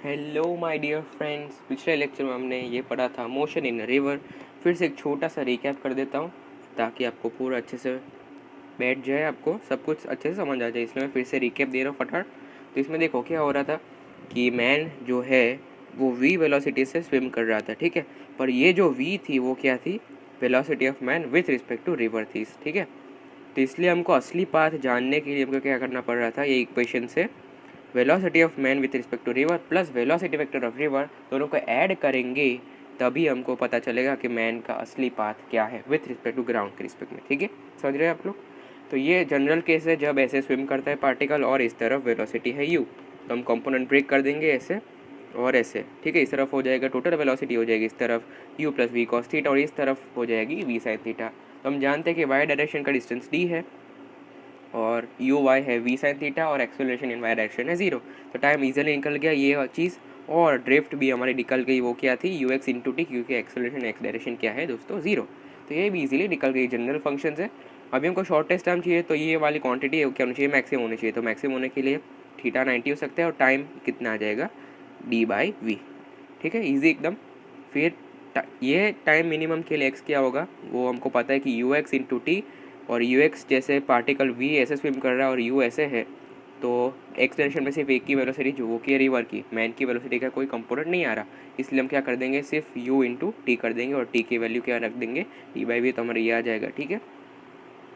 Hello my dear friends, पिछले lecture में हमने ये पढ़ा था मोशन इन रिवर। फिर से एक छोटा सा रिकैप कर देता हूँ ताकि आपको पूरा अच्छे से बैठ जाए, आपको सब कुछ अच्छे से समझ आ जाए। इसलिए मैं फिर से रिकैप दे रहा हूँ फटाफट। तो इसमें देखो क्या हो रहा था कि मैन जो है वो वी वेलोसिटी से स्विम कर रहा था, ठीक है। पर ये जो वी थी वो क्या थी, velocity of man with respect to river थी, ठीक है। तो इसलिए हमको असली पाथ जानने के लिए हमको क्या करना पड़ रहा था, ये इक्वेशन से velocity of man with respect to river plus velocity vector of river दोनों को ऐड करेंगे, तभी हमको पता चलेगा कि मैन का असली पाथ क्या है विथ रिस्पेक्ट टू ग्राउंड के रिस्पेक्ट में, ठीक है। समझ रहे हैं आप लोग। तो ये जनरल केस है जब ऐसे स्विम करता है पार्टिकल और इस तरफ वेलोसिटी है यू, तो हम कंपोनेंट ब्रेक कर देंगे ऐसे और ऐसे, ठीक है। इस तरफ हो जाएगा टोटल वेलोसिटी हो जाएगी इस तरफ u plus v cos theta और इस तरफ हो जाएगी वी साइन थीटा। तो हम जानते हैं कि वाई डायरेक्शन का डिस्टेंस डी है और यू वाई है वी साइन थीटा और एक्सेलरेशन इन वाई डायरेक्शन है 0। तो टाइम इजीली निकल गया ये चीज़, और ड्रिफ्ट भी हमारी निकल गई, वो क्या थी यू एक्स इंटू टी, क्योंकि एक्सेलरेशन एक्स डायरेक्शन क्या है दोस्तों 0। तो ये भी इजीली निकल गई, जनरल फंक्शन है। अभी हमको शॉर्टेस्ट टाइम चाहिए, तो ये वाली क्वांटिटी क्या होनी चाहिए, मैक्सिमम होनी चाहिए। तो मैक्सिमम होने के लिए थीटा 90 हो सकता है और टाइम कितना आ जाएगा डी बाई वी, ठीक है, ईजी एकदम। फिर ये टाइम मिनिमम के लिए एक्स क्या होगा वो हमको पता है कि यू एक्स इंटू टी, और यू एक्स जैसे पार्टिकल वी ऐसे स्विम कर रहा है और यू ऐसे है, तो एक्स डायरेक्शन में सिर्फ एक की वेलोसिटी जो वो की रिवर की, मैन की वेलोसिटी का कोई कंपोनेंट नहीं आ रहा, इसलिए हम क्या कर देंगे सिर्फ यू इंटू टी कर देंगे और टी की वैल्यू क्या रख देंगे डी बाई वी, तो हमारा ये आ जाएगा, ठीक है।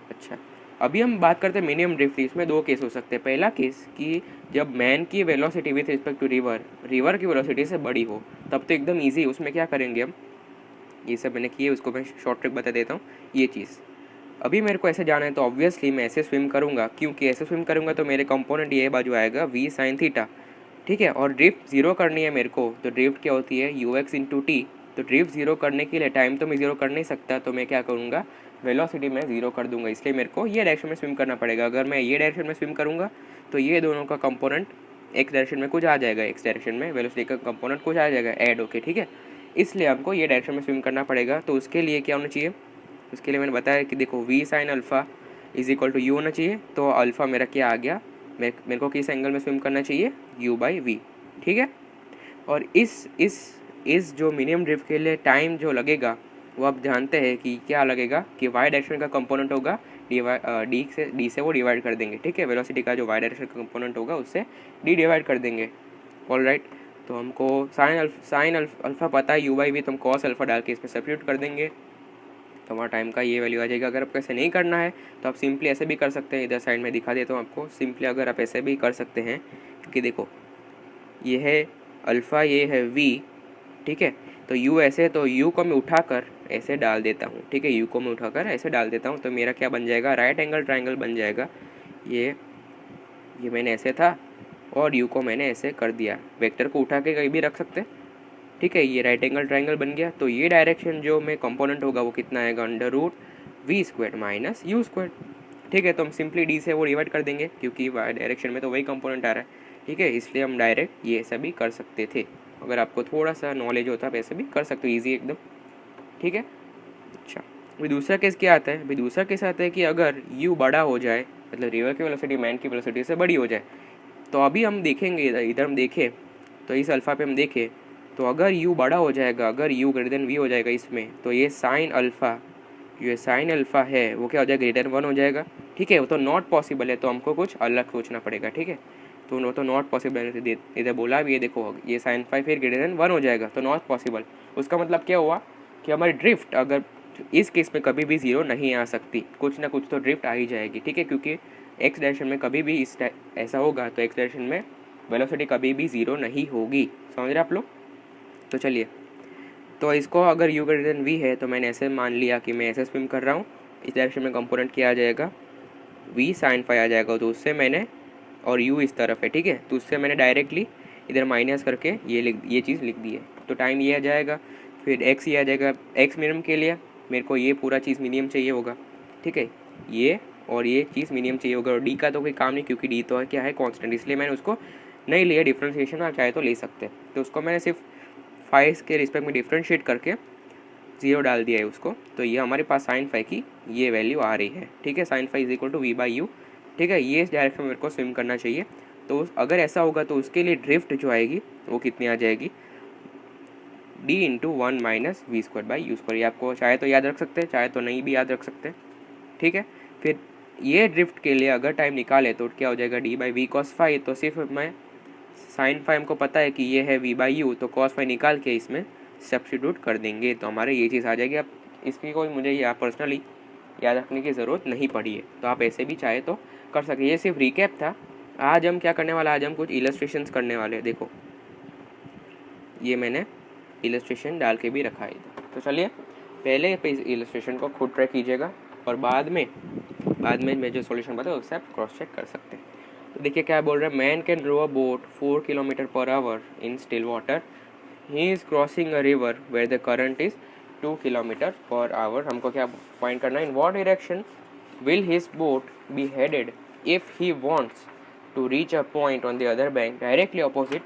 अच्छा, अभी हम बात करते हैं मिनिमम ड्रिफ्ट। इसमें दो केस हो सकते हैं। पहला केस कि जब मैन की velocity with respect to river river की वेलोसिटी से बड़ी हो, तब तो एकदम ईजी, उसमें क्या करेंगे हम, ये सब मैंने किए, उसको मैं शॉर्ट ट्रिक बता देता हूँ। ये चीज़ अभी मेरे को ऐसे जाना है तो ऑब्वियसली मैं ऐसे स्विम करूँगा, क्योंकि ऐसे स्विम करूँगा तो मेरे कंपोनेंट ये बाजू आएगा वी साइन थीटा, ठीक है। और ड्रिफ्ट जीरो करनी है मेरे को, तो ड्रिफ्ट क्या होती है यू एक्स इंटू टी। तो ड्रिफ्ट जीरो करने के लिए टाइम तो मैं जीरो कर नहीं सकता, तो मैं क्या करूँगा वेलोसिटी में जीरो कर दूंगा, इसलिए मेरे को ये डायरेक्शन में स्विम करना पड़ेगा। अगर मैं ये डायरेक्शन में स्विम करूँगा तो ये दोनों का कंपोनेंट एक्स डायरेक्शन में कुछ आ जाएगा, एक्स डायरेक्शन में वेलोसिटी का कंपोनेंट कुछ आ जाएगा ऐड होके, ठीक है। इसलिए हमको ये डायरेक्शन में स्विम करना पड़ेगा। तो उसके लिए क्या होना चाहिए, उसके लिए मैंने बताया कि देखो v sine alpha is equal to u होना चाहिए। तो अल्फ़ा मेरा क्या आ गया, मेरे को किस एंगल में स्विम करना चाहिए यू बाई वी, ठीक है। और इस जो मिनिमम ड्रिफ्ट के लिए टाइम जो लगेगा वो आप जानते हैं कि क्या लगेगा कि वाई डायरेक्शन का कंपोनेंट होगा डी से वो डिवाइड कर देंगे, ठीक है। वेलोसिटी का जो वाई डायरेक्शन का कंपोनेंट होगा उससे डी डिवाइड कर देंगे, ऑल राइट। तो हमको साइन अल्फ़ा पता है यू बाई वी, तो हम कॉस अल्फ़ा डाल के इसमें सब्स्टिट्यूट कर देंगे, तो हमारा टाइम का ये वैल्यू आ जाएगा। अगर आपको ऐसे नहीं करना है तो आप सिंपली ऐसे भी कर सकते हैं, इधर साइड में दिखा देता हूँ आपको। सिंपली अगर आप ऐसे भी कर सकते हैं, क्योंकि देखो ये है अल्फ़ा, ये है वी, ठीक है। तो यू ऐसे, तो यू को मैं उठाकर ऐसे डाल देता हूँ, ठीक है। यू को मैं उठाकर ऐसे डाल देता हूँ, तो मेरा क्या बन जाएगा राइट एंगल ट्राइंगल बन जाएगा। ये मैंने ऐसे था और यू को मैंने ऐसे कर दिया, वेक्टर को उठा के कहीं भी रख सकते हैं, ठीक है। ये राइट एंगल ट्राइंगल बन गया। तो ये डायरेक्शन जो में कंपोनेंट होगा वो कितना आएगा under root v square minus u square, ठीक है। तो हम सिंपली डी से वो डिवाइड कर देंगे, क्योंकि वाई डायरेक्शन में तो वही कंपोनेंट आ रहा है, ठीक है। इसलिए हम डायरेक्ट ये ऐसा भी कर सकते थे। अगर आपको थोड़ा सा नॉलेज होता आप ऐसे भी कर सकते हो, ईजी एकदम, ठीक है। अच्छा, अभी दूसरा केस क्या आता है, अभी दूसरा केस आता है कि अगर यू बड़ा हो जाए, मतलब रिवर की वेलोसिटी मैन की वेलोसिटी से बड़ी हो जाए, तो अभी हम देखेंगे इधर हम देखें तो इस अल्फ़ा पे हम देखें, तो अगर u बड़ा हो जाएगा, अगर u ग्रेटर देन v हो जाएगा इसमें, तो ये साइन अल्फ़ा, ये साइन अल्फ़ा है वो क्या हो जाएगा ग्रेटर 1 हो जाएगा, ठीक है। वो तो नॉट पॉसिबल है, तो हमको कुछ अलग सोचना पड़ेगा, ठीक है। तो वो तो नॉट पॉसिबल है, इधर बोला भी ये देखो ये साइन फाइव फिर ग्रेटर देन 1 हो जाएगा, तो नॉट पॉसिबल। उसका मतलब क्या हुआ कि हमारी ड्रिफ्ट अगर इस केस में कभी भी ज़ीरो नहीं आ सकती, कुछ ना कुछ तो ड्रिफ्ट आ ही जाएगी, ठीक है। क्योंकि एक्स डायरेक्शन में कभी भी ऐसा होगा तो एक्स डायरेक्शन में वेलोसिटी कभी भी ज़ीरो नहीं होगी, समझ रहे आप लोग। तो चलिए, तो इसको अगर u ग्रेटर देन v है तो मैंने ऐसे मान लिया कि मैं ऐसे स्विम कर रहा हूँ, इस डायरेक्शन में कंपोनेंट क्या आ जाएगा v साइन फाई आ जाएगा, तो उससे मैंने, और u इस तरफ है, ठीक है, तो उससे मैंने डायरेक्टली इधर माइनस करके ये चीज़ लिख दी है। तो टाइम ये आ जाएगा, फिर x ये आ जाएगा। x मिनिमम के लिए मेरे को ये पूरा चीज़ मिनिमम चाहिए होगा, ठीक है, ये और ये चीज़ मिनिमम चाहिए होगा। और डी का तो कोई काम नहीं, क्योंकि डी तो क्या है कांस्टेंट, इसलिए मैंने उसको नहीं लिया डिफ्रेंशिएशन, आप चाहे तो ले सकते हैं। तो उसको मैंने सिर्फ फाइव के रिस्पेक्ट में डिफ्रेंशिएट करके जीरो डाल दिया है उसको, तो ये हमारे पास साइन फाइव की ये वैल्यू आ रही है, ठीक है। Sine five is equal to v by u, ठीक है। ये इस डायरेक्शन में मेरे को स्विम करना चाहिए। तो अगर ऐसा होगा तो उसके लिए ड्रिफ्ट जो आएगी वो कितनी आ जाएगी, d into 1 minus v square by u square. ये आपको चाहे तो याद रख सकते हैं, चाहे तो नहीं भी याद रख सकते, ठीक है। फिर ये ड्रिफ्ट के लिए अगर टाइम निकाले तो क्या हो जाएगा, d by v cos phi. तो सिर्फ मैं साइन फाई हमको पता है कि ये है वी बाई यू, तो कॉस फाई निकाल के इसमें सब्स्टिट्यूट कर देंगे तो हमारे ये चीज़ आ जाएगी। अब इसकी कोई मुझे यहाँ पर्सनली याद रखने की ज़रूरत नहीं पड़ी है, तो आप ऐसे भी चाहे तो कर सके। ये सिर्फ रिकैप था। आज हम क्या करने वाला, आज हम कुछ इलस्ट्रेशंस करने वाले हैं। देखो ये मैंने इलस्ट्रेशन डाल के भी रखा है, तो चलिए पहले इस इलस्ट्रेशन को खुद ट्राई कीजिएगा और बाद में मैं जो सॉल्यूशन बताऊँ उससे आप क्रॉस चेक कर सकते हैं। तो देखिए क्या बोल रहा है, man can row a boat 4 kilometre per hour in still water, he is crossing a river where the current is 2 kilometre per hour. हमको क्या फाइंड करना है, in what direction will his boat be headed if he wants to reach a point on the other bank directly opposite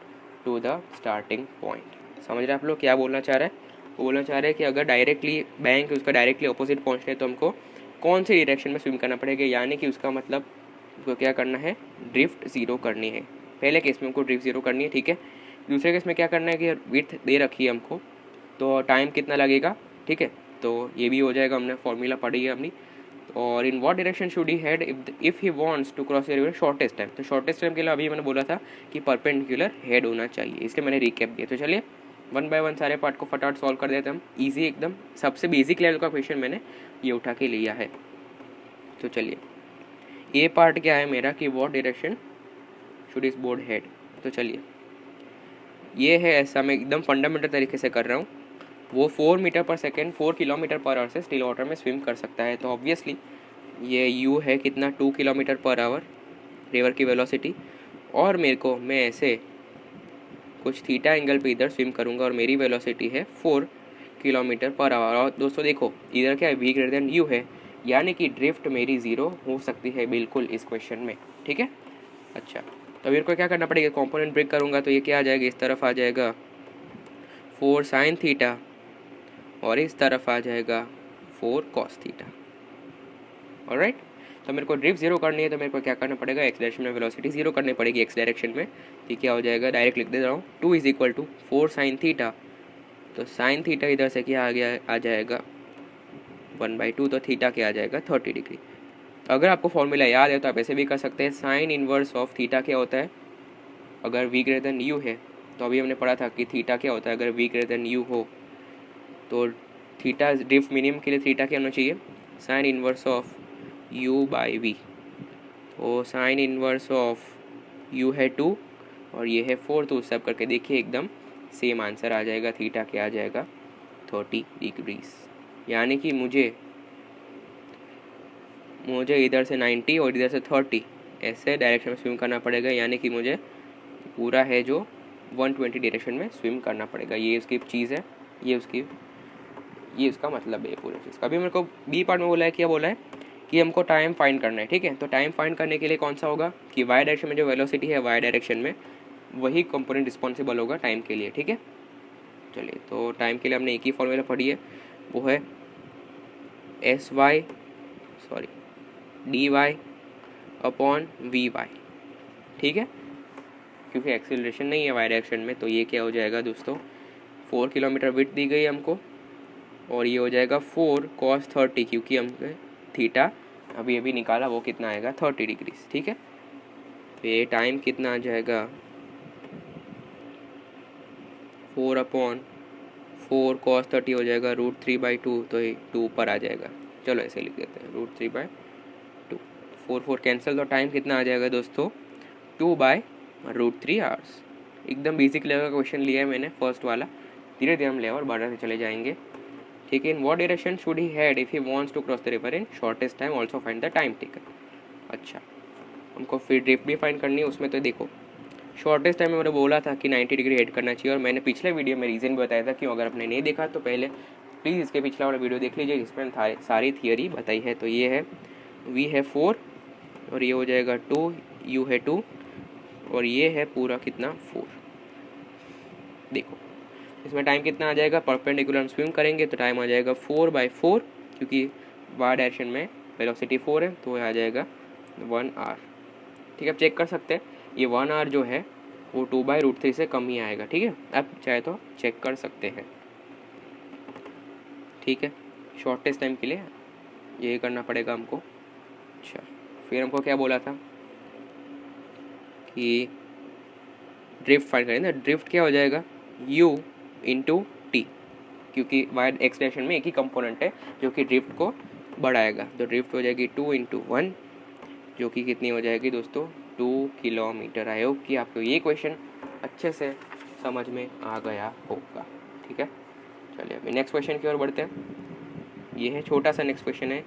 to the starting point. समझ रहे आप लोग क्या बोलना चाह रहे हैं, वो बोलना चाह रहे हैं कि अगर डायरेक्टली बैंक उसका डायरेक्टली अपोजिट पहुंचना है तो हमको कौन से डायरेक्शन में स्विम करना पड़ेगा, यानी कि उसका मतलब उसको क्या करना है, ड्रिफ्ट ज़ीरो करनी है। पहले केस में हमको ड्रिफ्ट ज़ीरो करनी है, ठीक है। दूसरे केस में क्या करना है कि विड्थ दे रखी है हमको, तो टाइम कितना लगेगा, ठीक है। तो ये भी हो जाएगा, हमने फॉर्मूला पढ़ी है अपनी। और in what direction should he head if he wants to cross river shortest time. तो शॉर्टेस्ट टाइम के लिए अभी मैंने बोला था कि परपेंडिकुलर हेड होना चाहिए, इसलिए मैंने रिकैप दिया। तो चलिए 1 बाय 1 सारे पार्ट को फटाफट सॉल्व कर देते हैं हम। ईजी एकदम, सबसे बेसिक लेवल का क्वेश्चन मैंने ये उठा के लिया है। तो चलिए ये पार्ट क्या है मेरा कि वॉट डायरेक्शन शुड इस बोर्ड हेड। तो चलिए ये है, ऐसा मैं एकदम फंडामेंटल तरीके से कर रहा हूँ। वो 4 मीटर पर सेकेंड 4 किलोमीटर पर आवर से स्टिल वाटर में स्विम कर सकता है, तो ऑब्वियसली ये यू है कितना, 2 किलोमीटर पर आवर रिवर की वेलोसिटी। और मैं ऐसे कुछ थीटा एंगल पे इधर स्विम करूँगा और मेरी वेलोसिटी है 4 किलोमीटर पर आवर। और दोस्तों देखो इधर क्या है, वी ग्रेटर देन यू है, यानी कि ड्रिफ्ट मेरी ज़ीरो हो सकती है बिल्कुल इस क्वेश्चन में, ठीक है। अच्छा तो मेरे को क्या करना पड़ेगा, कंपोनेंट ब्रेक करूँगा तो ये क्या आ जाएगा, इस तरफ आ जाएगा 4 साइन थीटा और इस तरफ आ जाएगा 4 कॉस थीटा। ऑलराइट, तो मेरे को ड्रिफ्ट जीरो करनी है तो मेरे को क्या करना पड़ेगा, एक्स डायरेक्शन में वेलोसिटी जीरो करनी पड़ेगी एक्स डायरेक्शन में। तो क्या हो जाएगा, डायरेक्ट लिख दे रहा हूँ, 2 is equal to 4 sine theta. तो साइन थीटा इधर से क्या आ जाएगा 1/2, तो थीटा क्या आ जाएगा 30 डिग्री। तो अगर आपको फॉर्मूला याद है तो आप ऐसे भी कर सकते हैं, साइन इनवर्स ऑफ थीटा क्या होता है अगर वी ग्रेटर देन यू है। तो अभी हमने पढ़ा था कि थीटा क्या होता है अगर वी ग्रेटर देन यू हो, तो थीटा ड्रिफ्ट मिनिमम के लिए थीटा क्या होना चाहिए, sine inverse of u by v. तो साइन इनवर्स ऑफ u है 2 और ये है 4, तो सब करके देखिए एकदम सेम आंसर आ जाएगा, थीटा क्या आ जाएगा 30 डिग्रीज। यानी कि मुझे इधर से 90 और इधर से 30 ऐसे डायरेक्शन में स्विम करना पड़ेगा, यानी कि मुझे पूरा है जो 120 डायरेक्शन में स्विम करना पड़ेगा। ये उसकी चीज़ है, ये उसका मतलब है पूरी चीज़ का। अभी मेरे को बी पार्ट में बोला है, क्या बोला है कि हमको टाइम फाइंड करना है, ठीक है। तो टाइम फाइंड करने के लिए कौन सा होगा कि वाई डायरेक्शन में जो वेलोसिटी है वाई डायरेक्शन में वही कंपोनेंट रिस्पॉन्सिबल होगा टाइम के लिए, ठीक है। चलिए तो टाइम के लिए हमने एक ही फॉर्मूला पढ़ी है, वो है dy अपॉन वी वाई, ठीक है। क्योंकि एक्सीलरेशन नहीं है वाई डायरेक्शन में, तो ये क्या हो जाएगा दोस्तों, 4 किलोमीटर विड्थ दी गई हमको और ये हो जाएगा 4 cos 30, क्योंकि हमने थीटा अभी निकाला वो कितना आएगा 30 डिग्रीज, ठीक है। तो ये टाइम कितना आ जाएगा 4/4 cos 30 हो जाएगा √3/2, तो ये 2 ऊपर आ जाएगा। चलो ऐसे लिख देते हैं √3/2, 4 कैंसिल, तो टाइम कितना आ जाएगा दोस्तों 2/√3 आवर्स। एकदम बेसिक लेवल का क्वेश्चन लिया है मैंने फर्स्ट वाला, धीरे धीरे हम लेवल बढ़ाते चले जाएंगे, ठीक है। In what direction should he head if he wants to cross the river in shortest time, also find the time taken. अच्छा हमको फिर ड्रिफ्ट भी फाइंड करनी है, उसमें तो देखो शॉर्टेस्ट टाइम में मैंने बोला था कि 90 डिग्री हेड करना चाहिए, और मैंने पिछले वीडियो में रीज़न भी बताया था क्यों। अगर आपने नहीं देखा तो पहले प्लीज़ इसके पिछला वाला वीडियो देख लीजिए जिसमें सारी थियरी बताई है। तो ये है वी है 4 और ये हो जाएगा 2, यू है 2 और ये है पूरा कितना 4। देखो इसमें टाइम कितना आ जाएगा, परपेंडिकुलर हम स्विम करेंगे तो टाइम आ जाएगा 4/4, क्योंकि वाई डायरेक्शन में वेलोसिटी 4 है तो आ जाएगा 1 आवर, ठीक है। आप चेक कर सकते हैं ये 1 आवर जो है वो 2/√3 से कम ही आएगा। ठीक है, आप चाहे तो चेक कर सकते हैं। ठीक है, शॉर्टेस्ट टाइम के लिए यही करना पड़ेगा हमको। अच्छा, फिर हमको क्या बोला था कि ड्रिफ्ट फाइंड करें ना। ड्रिफ्ट क्या हो जाएगा, u इंटू टी, क्योंकि वायर एक्सप्रेशन में एक ही कंपोनेंट है जो कि ड्रिफ्ट को बढ़ाएगा। तो ड्रिफ्ट हो जाएगी 2 इंटू 1, जो कि कितनी हो जाएगी दोस्तों, 2 किलोमीटर। आई होप कि आपको ये क्वेश्चन अच्छे से समझ में आ गया होगा। ठीक है, चलिए अभी नेक्स्ट क्वेश्चन की ओर बढ़ते हैं। ये है छोटा सा नेक्स्ट क्वेश्चन है,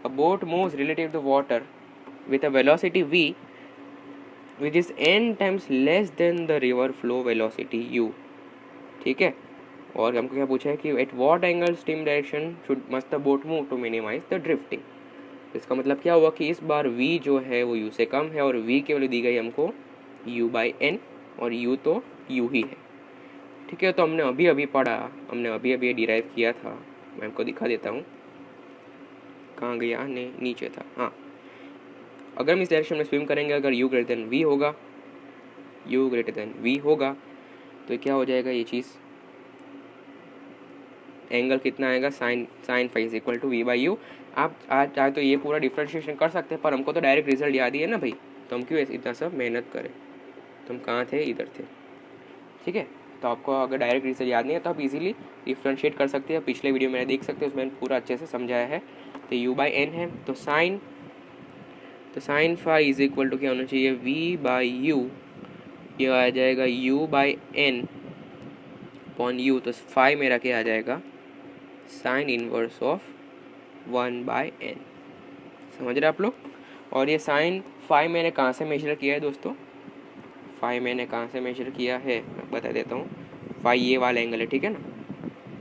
a boat moves relative to water with a velocity v which is n times less than the river flow velocity u। ठीक है, और हमको क्या पूछा है कि at what angle stream direction should must the boat move to minimise the drifting. इसका मतलब क्या हुआ कि इस बार v जो है वो u से कम है, और v की वैल्यू दी गई हमको u/n, और u तो u ही है। ठीक है, तो हमने अभी अभी पढ़ा, हमने अभी अभी डिराइव किया था। मैं आपको दिखा देता हूँ, कहाँ गया, नीचे था। हाँ, अगर हम इस डायरेक्शन में स्विम करेंगे, अगर u ग्रेटर देन v होगा, u ग्रेटर देन v होगा, तो क्या हो जाएगा ये चीज़, एंगल कितना आएगा, sine phi is equal to v/u। आप आज चाहे तो ये पूरा डिफ्रेंशिएशन कर सकते हैं, पर हमको तो डायरेक्ट रिजल्ट याद ही है ना भाई, तो हम क्यों इतना सब मेहनत करें। तो हम कहाँ थे, इधर थे। ठीक है, तो आपको अगर डायरेक्ट रिजल्ट याद नहीं है तो आप इजीली डिफ्रेंशिएट कर सकते हैं। पिछले वीडियो मैंने देख सकते हैं, उसमें पूरा अच्छे से समझाया है। तो u/n है, तो sine phi is equal to क्या होना चाहिए, v/u। ये आ जाएगा u/n अपॉन u, तो फाई मेरा क्या आ जाएगा, साइन इनवर्स ऑफ 1/n। समझ रहे आप लोग। और ये साइन फाई मैंने कहाँ से मेजर किया है दोस्तों, फाई मैंने कहाँ से मेजर किया है मैं बता देता हूँ। फाई ये वाला एंगल है, ठीक है ना,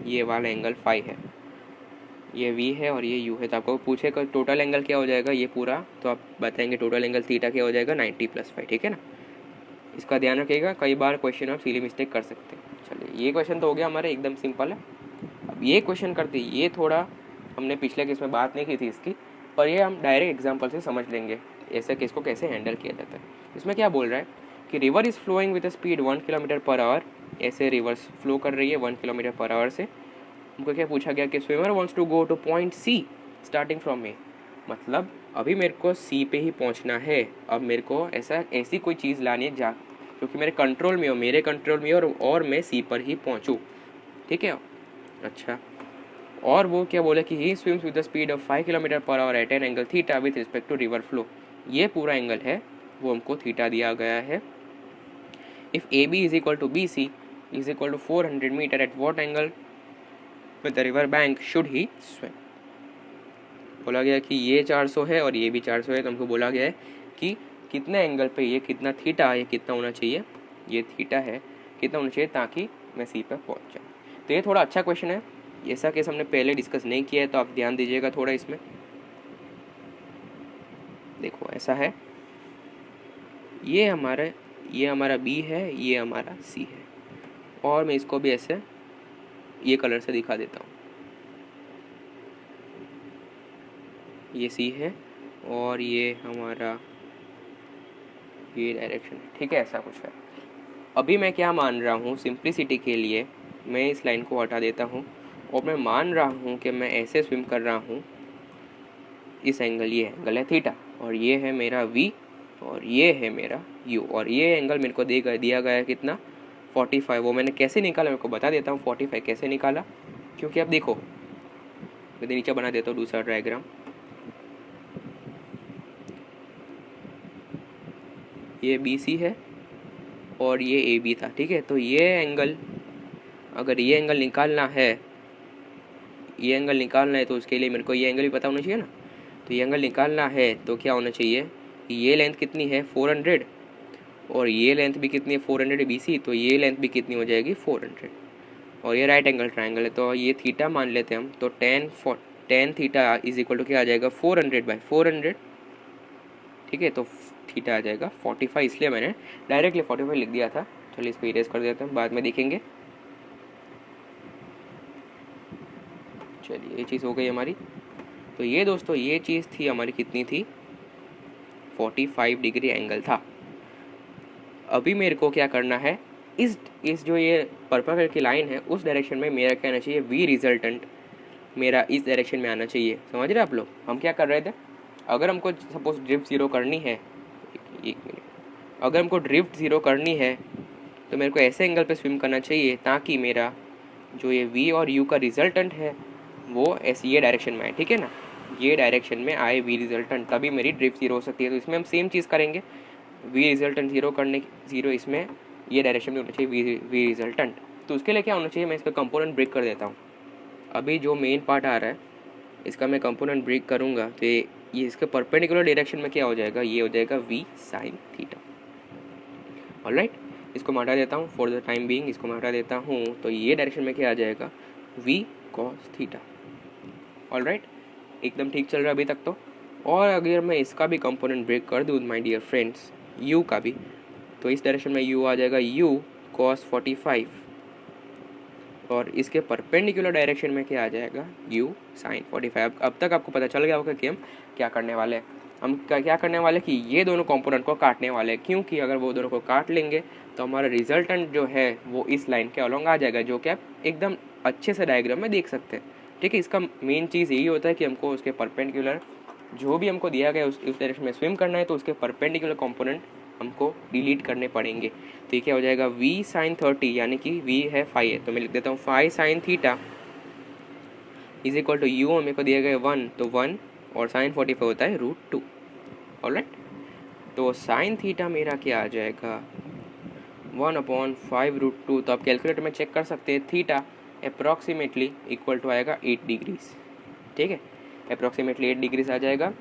ये वाला एंगल फाई है, ये v है और ये u है। तो आपको पूछेगा टोटल एंगल क्या हो जाएगा ये पूरा, तो आप बताएंगे टोटल एंगल थीटा क्या हो जाएगा, 90 + फाई। ठीक है ना, इसका ध्यान रखिएगा, कई बार क्वेश्चन आप सिली मिस्टेक कर सकते हैं। चलिए, ये क्वेश्चन तो हो गया हमारे, एकदम सिंपल है। अब ये क्वेश्चन करते, ये थोड़ा हमने पिछले केस में बात नहीं की थी इसकी, पर ये हम डायरेक्ट एग्जांपल से समझ लेंगे ऐसे केस को कैसे हैंडल किया जाता है। इसमें क्या बोल रहा है कि river is flowing with a speed 1 kilometre per hour. ऐसे रिवर्स फ्लो कर रही है 1 किलोमीटर/आवर से। हमको क्या पूछा गया कि swimmer wants to go to point C starting from A. मतलब अभी मेरे को सी पे ही पहुंचना है। अब मेरे को ऐसी कोई चीज़ लानी है जो कि मेरे कंट्रोल में हो, मेरे कंट्रोल में हो, और मैं सी पर ही पहुंचूं। ठीक है, अच्छा, और वो क्या बोले कि he swims with the speed of 5 kilometre hour at an angle theta with respect to river flow. ये पूरा एंगल है वो हमको थीटा दिया गया है। If A B is equal to B C is equal to 400 metre, at what angle with the river bank should he swim. बोला गया कि ये 400 है और ये भी 400 है, तो हमको बोला गया है कि कितने एंगल पे ये कितना थीटा है, कितना होना चाहिए, ये थीटा है कितना होना चाहिए ताकि मैं सी पर पहुंच जाऊँ। तो ये थोड़ा अच्छा क्वेश्चन है, ऐसा केस हमने पहले डिस्कस नहीं किया है, तो आप ध्यान दीजिएगा थोड़ा इसमें। देखो ऐसा है, ये हमारा बी है, ये हमारा सी है, और मैं इसको भी ऐसे ये कलर से दिखा देता हूँ। ये सी है और ये हमारा ये डायरेक्शन है। ठीक है, ऐसा कुछ है। अभी मैं क्या मान रहा हूँ, सिंप्लिसिटी के लिए मैं इस लाइन को हटा देता हूँ, और मैं मान रहा हूँ कि मैं ऐसे स्विम कर रहा हूँ। इस एंगल, ये एंगल है थीटा, और ये है मेरा v, और ये है मेरा u, और ये एंगल मेरे को दिया गया है कितना, 45। वो मैंने कैसे निकाला मेरे को बता देता हूँ। 45 कैसे निकाला, क्योंकि अब देखो मैं नीचे बना देता हूँ दूसरा डायग्राम। ये BC है और ये AB था। ठीक है, तो ये एंगल, अगर ये एंगल निकालना है, तो उसके लिए मेरे को ये एंगल भी पता होना चाहिए ना। तो ये एंगल निकालना है तो क्या होना चाहिए, ये लेंथ कितनी है 400, और ये लेंथ भी कितनी है 400 BC, तो ये लेंथ भी कितनी हो जाएगी 400, और ये राइट एंगल ट्रायंगल है, तो ये थीटा मान लेते हैं हम। तो tan theta is equal to क्या आ जाएगा, 400/400। ठीक है, तो थीटा आ जाएगा 45, इसलिए मैंने डायरेक्टली 45 लिख दिया था। चलिए इसको इरेज कर देते हैं, बाद में देखेंगे। चलिए, ये चीज़ हो गई हमारी। तो ये दोस्तों, ये चीज़ थी हमारी, कितनी थी, 45 डिग्री एंगल था। अभी मेरे को क्या करना है, इस जो ये पर्पल कलर की लाइन है उस डायरेक्शन में मेरा क्या आना चाहिए, वी रिजल्टेंट मेरा इस डायरेक्शन में आना चाहिए। समझ रहे आप लोग हम क्या कर रहे थे? अगर हमको सपोज ड्रिफ्ट ज़ीरो करनी है, एक मिनट, अगर हमको ड्रिफ्ट ज़ीरो करनी है तो मेरे को ऐसे एंगल पे स्विम करना चाहिए ताकि मेरा जो ये वी और यू का रिजल्टेंट है वो ऐसी ये डायरेक्शन में आए, ठीक है ना, ये डायरेक्शन में आए वी रिजल्टेंट, तभी मेरी ड्रिफ्ट ज़ीरो हो सकती है। तो इसमें हम सेम चीज़ करेंगे, वी रिजल्टेंट ज़ीरो इसमें ये डायरेक्शन में होना चाहिए वी रिजल्टेंट। तो उसके लिए क्या होना चाहिए, मैं इसका कंपोनेंट ब्रेक कर देता हूँ। अभी जो मेन पार्ट आ रहा है इसका मैं कंपोनेंट ब्रेक करूँगा तो ये इसके परपेंडिकुलर डायरेक्शन में क्या हो जाएगा, ये हो जाएगा वी साइन थीटा। ऑलराइट, इसको मैं हटा देता हूँ फॉर द टाइम बीइंग, इसको मैं हटा देता हूँ। तो ये डायरेक्शन में क्या आ जाएगा, वी कॉस थीटा। ऑलराइट, एकदम ठीक चल रहा है अभी तक तो। और अगर मैं इसका भी कंपोनेंट ब्रेक कर दूँ माय डियर फ्रेंड्स, यू का भी, तो इस डायरेक्शन में यू आ जाएगा यू कॉस 45, और इसके परपेंडिकुलर डायरेक्शन में क्या आ जाएगा, यू साइन 45। अब तक आपको पता चल गया होगा कि हम क्या करने वाले हैं। हम क्या करने वाले कि ये दोनों कंपोनेंट को काटने वाले हैं, क्योंकि अगर वो दोनों को काट लेंगे तो हमारा रिजल्टेंट जो है वो इस लाइन के अलोंग आ जाएगा, जो कि आप एकदम अच्छे से डायग्राम में देख सकते हैं। ठीक है, इसका मेन चीज़ यही होता है कि हमको उसके परपेंडिकुलर जो भी हमको दिया गया उस डायरेक्शन में स्विम करना है, तो उसके परपेंडिकुलर कंपोनेंट हमको डिलीट करने पड़ेंगे। तो ये क्या हो जाएगा, v साइन 30, यानी कि v है फाई है, तो मैं लिख देता हूँ phi sine theta is equal to u, मेरे को दिया गया 1, तो 1 और साइन 45 होता है √2। ऑलराइट, तो साइन थीटा मेरा क्या आ जाएगा, 1/5 √2। तो आप कैलकुलेटर में चेक कर सकते हैं, थीटा अप्रॉक्सीमेटली इक्वल टू आएगा 8 डिग्रीज। ठीक है, अप्रॉक्सीमेटली 8 डिग्रीज आ जाएगा।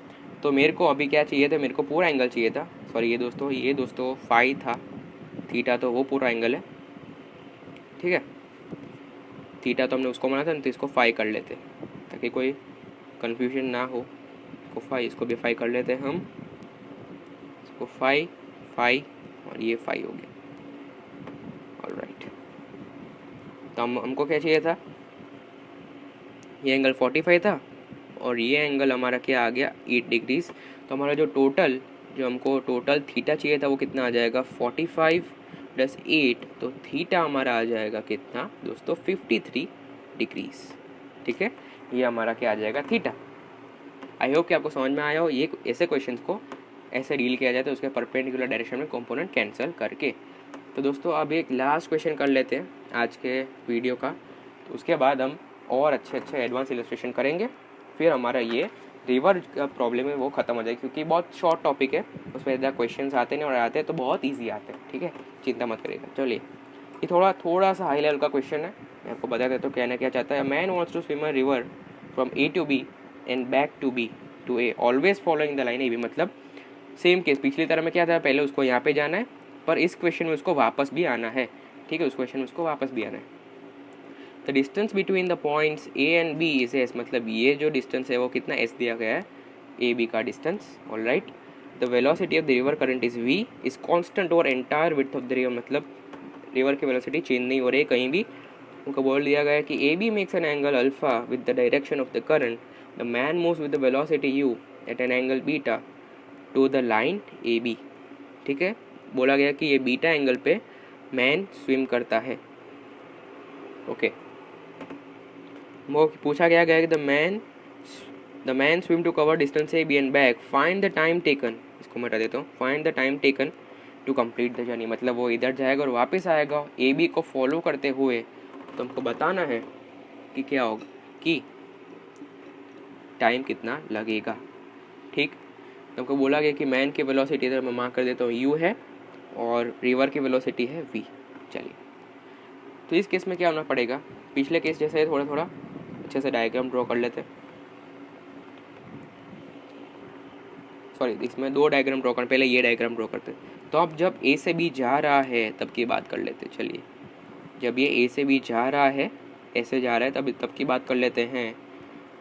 तो मेरे को अभी क्या चाहिए था, मेरे को पूरा एंगल चाहिए था। सॉरी ये दोस्तों फाई था, थीटा तो वो पूरा एंगल है। ठीक है, थीटा तो हमने उसको माना था, तो इसको फाई कर लेते ताकि कोई कन्फ्यूजन ना हो। इसको फाई, इसको भी फाई कर लेते हैं हम, इसको फाई फाई और ये फाई हो गया। ऑलराइट, तो हमको क्या चाहिए था, ये एंगल 45 था और ये एंगल हमारा क्या आ गया 8 डिग्रीज। तो हमारा जो हमको टोटल थीटा चाहिए था वो कितना आ जाएगा 45 + 8, तो थीटा हमारा आ जाएगा कितना दोस्तों 53 डिग्रीज। ठीक है, ये हमारा क्या आ जाएगा थीटा। आई होप कि आपको समझ में आया हो। ये ऐसे क्वेश्चंस को ऐसे डील किया जाए तो उसके परपेंडिकुलर डायरेक्शन में कंपोनेंट कैंसिल करके। तो दोस्तों अब एक लास्ट क्वेश्चन कर लेते हैं आज के वीडियो का, तो उसके बाद हम और अच्छे एडवांस इलस्ट्रेशन करेंगे, फिर हमारा ये रिवर का प्रॉब्लम है वो ख़त्म हो जाएगी, क्योंकि बहुत शॉर्ट टॉपिक है, उसमें ज़्यादा क्वेश्चंस आते नहीं, और आते हैं तो बहुत ईजी आते हैं। ठीक है, चिंता मत करिएगा। चलिए, ये थोड़ा सा हाई लेवल का क्वेश्चन है, मैं आपको बता देता हूँ कहना क्या चाहता है। Man wants to swim a river from A to B and back to B to A always following the line AB। मतलब सेम केस, पिछली तरह में क्या था, पहले उसको यहाँ पे जाना है, पर इस क्वेश्चन में उसको वापस भी आना है। ठीक है, उस क्वेश्चन में उसको वापस भी आना है। The distance between the points A and B is S, मतलब ये जो डिस्टेंस है वो कितना S दिया गया है, AB का distance. Alright, the velocity of the river current is V is constant over entire width of the river, मतलब रिवर की वेलोसिटी चेंज नहीं हो रही है कहीं भी। उनको बोल दिया गया है कि AB makes an angle alpha with the direction of the current, the man moves with the velocity U at an angle beta to the line AB। ठीक है, बोला गया कि ये बीटा एंगल पे मैन स्विम करता है। ओके, वो पूछा गया कि the man swim to cover distance AB and back, find the time taken, इसको मैं हटा देता हूँ, find the time taken to complete the journey. मतलब वो इधर जाएगा और वापस आएगा AB को फॉलो करते हुए, तो हमको बताना है कि क्या होगा, कि टाइम कितना लगेगा। ठीक, तो हमको बोला गया कि मैन की वेलोसिटी इधर मैं मार्क कर देता हूँ U है और रिवर की वेलोसिटी है V। चलिए, तो इस केस में क्या होना पड़ेगा, पिछले केस जैसे थोड़ा अच्छे से डायग्राम ड्रॉ कर लेते हैं। सॉरी, इसमें 2 डायग्राम ड्रॉ करना, पहले ये डायग्राम ड्रॉ करते हैं। तो अब जब A से B जा रहा है तब की बात कर लेते हैं। चलिए, जब ये A से B जा रहा है, ऐसे जा रहा है, तब की बात कर लेते हैं।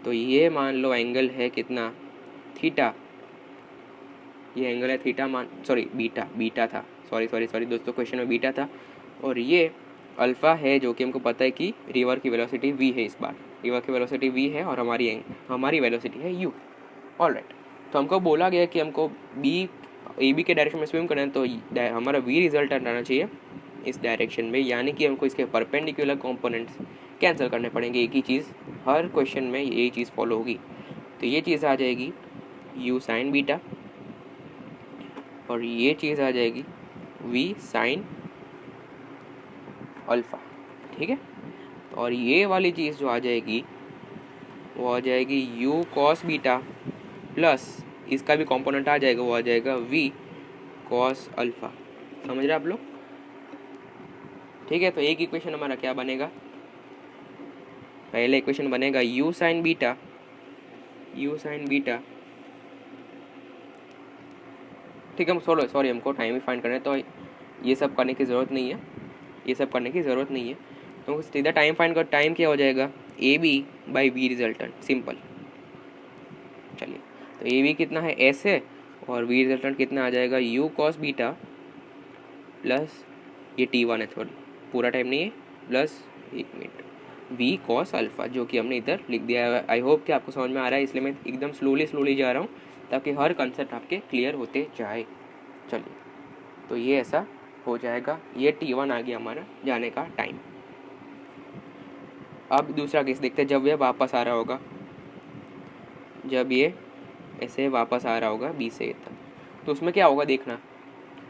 तो ये मान लो एंगल है कितना, थीटा, ये एंगल है थीटा, बीटा था, सॉरी दोस्तों, क्वेश्चन में बीटा था, और ये अल्फ़ा है जो कि हमको पता है कि रिवर की वेलोसिटी V है। इस बार रिवर की वेलोसिटी V है और हमारी वेलोसिटी है U। ऑलराइट, तो हमको बोला गया कि हमको B ए बी के डायरेक्शन में स्विम करें तो हमारा वी रिजल्टेंट आना चाहिए इस डायरेक्शन में, यानी कि हमको इसके परपेंडिकुलर कंपोनेंट्स कैंसिल करने पड़ेंगे। एक ही चीज़ हर क्वेश्चन में यही चीज़ फॉलो होगी। तो ये चीज़ आ जाएगी u साइन बीटा और ये चीज़ आ जाएगी v साइन अल्फ़ा, ठीक है। और ये वाली चीज़ जो आ जाएगी वो आ जाएगी u कॉस बीटा प्लस इसका भी कंपोनेंट आ जाएगा, वो आ जाएगा v कॉस अल्फ़ा। समझ रहे आप लोग? ठीक है। तो एक इक्वेशन हमारा क्या बनेगा, पहले इक्वेशन बनेगा u साइन बीटा, ठीक है। सॉरी हमको टाइम ही फाइंड करना है, तो ये सब करने की ज़रूरत नहीं है, तो सीधा टाइम फाइंड कर। टाइम क्या हो जाएगा, A B by v resultant, simple. चलिए, तो ए बी कितना है एस है और वी रिजल्टेंट कितना आ जाएगा यू कॉस बीटा प्लस ये T1 है, सॉरी पूरा टाइम नहीं है, plus 1 minute v cos alpha, जो कि हमने इधर लिख दिया है। आई होप कि आपको समझ में आ रहा है, इसलिए मैं एकदम स्लोली जा रहा हूँ ताकि हर कंसेप्ट आपके क्लियर होते जाए। चलिए, तो ये ऐसा हो जाएगा। ये T1 आ गया हमारा जाने का टाइम। अब दूसरा केस देखते हैं, जब ये वापस आ रहा होगा, जब ये ऐसे वापस आ रहा होगा बी से ए तक, तो उसमें क्या होगा देखना।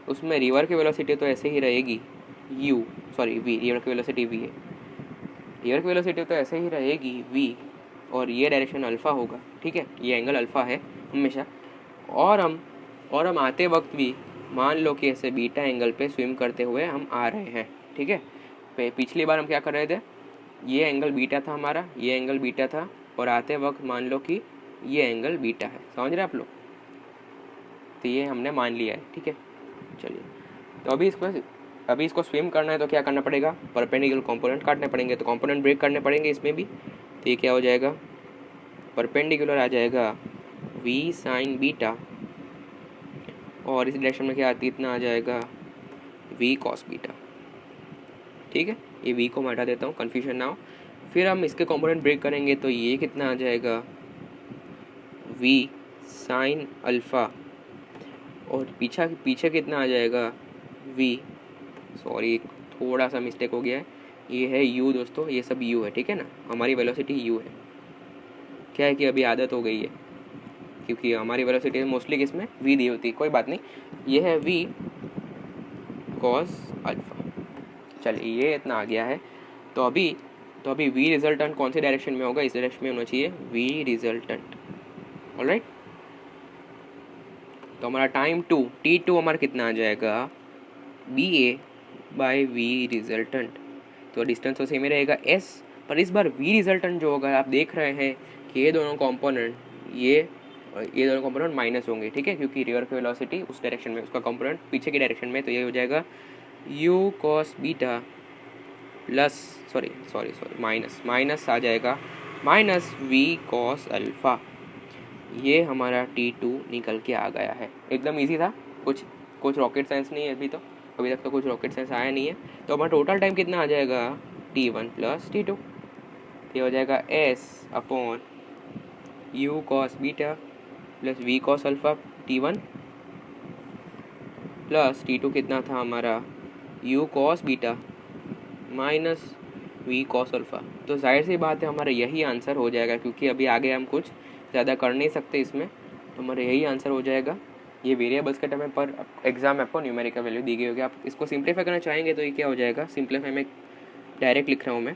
उसमें रिवर की वेलोसिटी तो ऐसे ही रहेगी वी, रिवर की वेलोसिटी वी है, रिवर की वेलोसिटी तो ऐसे ही रहेगी वी, और ये डायरेक्शन अल्फ़ा होगा, ठीक है, ये एंगल अल्फ़ा है हमेशा। और हम आते वक्त भी मान लो कि ऐसे बीटा एंगल पे स्विम करते हुए हम आ रहे हैं, ठीक है। पिछली बार हम क्या कर रहे थे, ये एंगल बीटा था हमारा, ये एंगल बीटा था, और आते वक्त मान लो कि ये एंगल बीटा है। समझ रहे आप लोग? तो ये हमने मान लिया है, ठीक है। चलिए, तो अभी इसको स्विम करना है तो क्या करना पड़ेगा, परपेंडिकुलर कंपोनेंट काटने पड़ेंगे, तो कंपोनेंट ब्रेक करने पड़ेंगे इसमें भी। तो ये क्या हो जाएगा, परपेंडिकुलर आ जाएगा v साइन बीटा, और इस डायरेक्शन में क्या आती है, इतना आ जाएगा v कॉस बीटा, ठीक है। ये v को मैं हटा देता हूँ, कन्फ्यूजन ना हो। फिर हम इसके कंपोनेंट ब्रेक करेंगे तो ये कितना आ जाएगा v साइन अल्फ़ा, और पीछे कितना आ जाएगा v, सॉरी थोड़ा सा मिस्टेक हो गया है, ये है u दोस्तों, ये सब u है, ठीक है ना, हमारी वेलोसिटी u है। क्या है कि अभी आदत हो गई है, क्योंकि हमारी वेलोसिटी मोस्टली किसमें v दी होती है, कोई बात नहीं। ये है v कॉस अल्फ़ा। चलिए, ये इतना आ गया है। तो अभी v रिजल्टेंट कौन सी डायरेक्शन में होगा, इस डायरेक्शन में होना चाहिए v रिजल्टेंट, ऑलराइट। तो हमारा टाइम T2 हमारा कितना आ जाएगा, B A by v resultant. तो डिस्टेंस तो सेम ही रहेगा s, पर इस बार v रिजल्टेंट जो होगा, आप देख रहे हैं कि ये दोनों कंपोनेंट माइनस होंगे, ठीक है, क्योंकि रिवर की वेलोसिटी उस डायरेक्शन में, उसका कंपोनेंट पीछे की डायरेक्शन में। तो ये हो जाएगा u cos beta plus sorry minus आ जाएगा माइनस v कॉस अल्फ़ा। ये हमारा T2 निकल के आ गया है। एकदम इजी था, कुछ रॉकेट साइंस नहीं है अभी तक तो कुछ रॉकेट साइंस आया नहीं है। तो हमारा टोटल टाइम कितना आ जाएगा, T1 प्लस T2। ये हो जाएगा s upon u cos beta plus v cos alpha T1 plus T2 कितना था हमारा u cos beta minus v cos alpha. तो जाहिर सी बात है हमारा यही आंसर हो जाएगा, क्योंकि अभी आगे हम कुछ ज़्यादा कर नहीं सकते इसमें, तो हमारा यही आंसर हो जाएगा। ये वेरिएबल्स के टाइम पर एग्जाम में आपको न्यूमेरिकल वैल्यू दी गई होगी। आप इसको सिंप्लीफाई करना चाहेंगे तो ये क्या हो जाएगा, सिंप्लीफाई में डायरेक्ट लिख रहा हूँ मैं,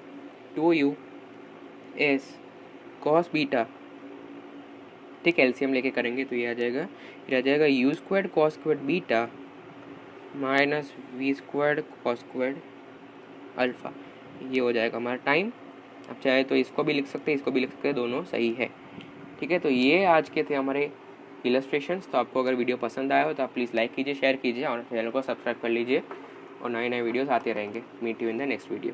2u s कॉस बीटा, ठीक, एलसीएम लेके करेंगे तो ये आ जाएगा u square cos square beta minus v square cos square alpha. ये हो जाएगा हमारा टाइम। अब चाहे तो इसको भी लिख सकते हैं, इसको भी लिख सकते हैं, दोनों सही है, ठीक है। तो ये आज के थे हमारे इलस्ट्रेशंस। तो आपको अगर वीडियो पसंद आया हो तो आप प्लीज़ लाइक कीजिए, शेयर कीजिए और चैनल को सब्सक्राइब कर लीजिए, और नए वीडियोस आते रहेंगे। Meet you in the next video.